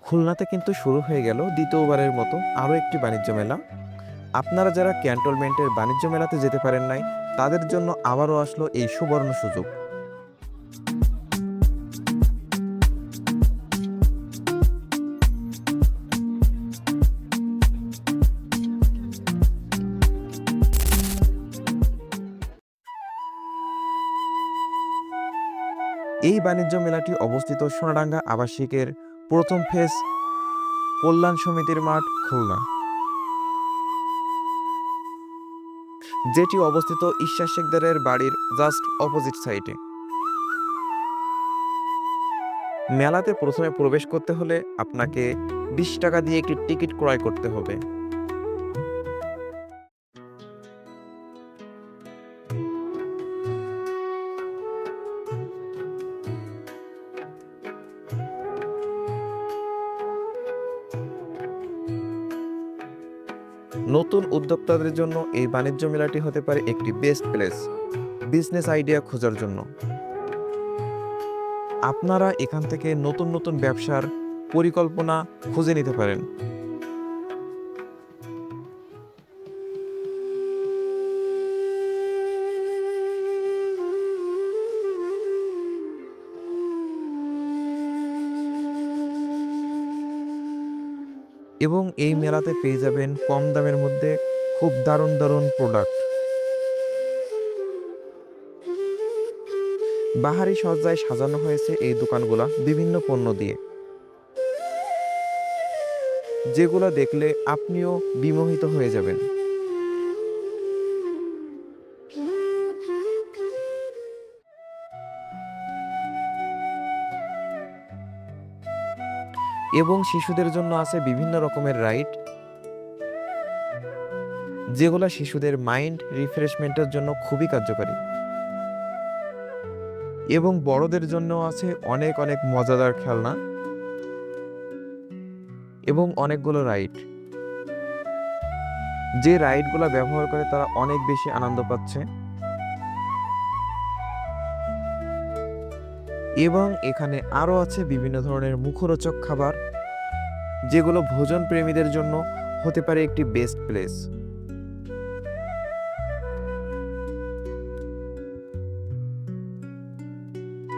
খুলনাতে কিন্তু শুরু হয়ে গেল দ্বিতীয়বারের মতো আরও একটি বাণিজ্য মেলা। আপনারা যারা ক্যান্টনমেন্টের বাণিজ্য মেলাতে যেতে পারেন নাই, তাদের জন্য আবারও আসলো এই সুবর্ণ সুযোগ। এই বাণিজ্য মেলাটি অবস্থিত সোনাডাঙ্গা আবাসিকের প্রথম ফেজ কল্যাণ সমিতির মাঠ, খুলনা, যেটি অবস্থিত ঈশ্বর শেখদারের বাড়ির জাস্ট অপোজিট সাইডে। মেলাতে প্রথমে প্রবেশ করতে হলে আপনাকে 20 টাকা দিয়ে একটি টিকিট ক্রয় করতে হবে। নতুন উদ্যোক্তাদের জন্য এই বাণিজ্য মেলাটি হতে পারে একটি বেস্ট প্লেস বিজনেস আইডিয়া খোঁজার জন্য। আপনারা এখান থেকে নতুন নতুন ব্যবসার পরিকল্পনা খুঁজে নিতে পারেন। এবং এই মেলাতে পেয়ে যাবেন কম দামের মধ্যে খুব দারুণ দারুণ প্রোডাক্ট। বাহারি সজ্জায় সাজানো হয়েছে এই দোকানগুলা বিভিন্ন পণ্য দিয়ে, যেগুলো দেখলে আপনিও বিমোহিত হয়ে যাবেন। এবং শিশুদের জন্য আছে বিভিন্ন রকমের রাইড, যেগুলো শিশুদের মাইন্ড রিফ্রেশমেন্টের জন্য খুবই কার্যকারী। এবং বড়দের জন্য আছে অনেক অনেক মজাদার খেলনা এবং অনেকগুলো রাইড, যে রাইডগুলো ব্যবহার করে তারা অনেক বেশি আনন্দ পাচ্ছে। এবং এখানে আরও আছে বিভিন্ন ধরনের মুখরোচক খাবার, যেগুলো ভোজন প্রেমীদের জন্য হতে পারে একটি বেস্ট প্লেস।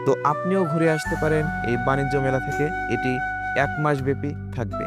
তো আপনিও ঘুরে আসতে পারেন এই বাণিজ্য মেলা থেকে। এটি 1 মাস ব্যাপী থাকবে।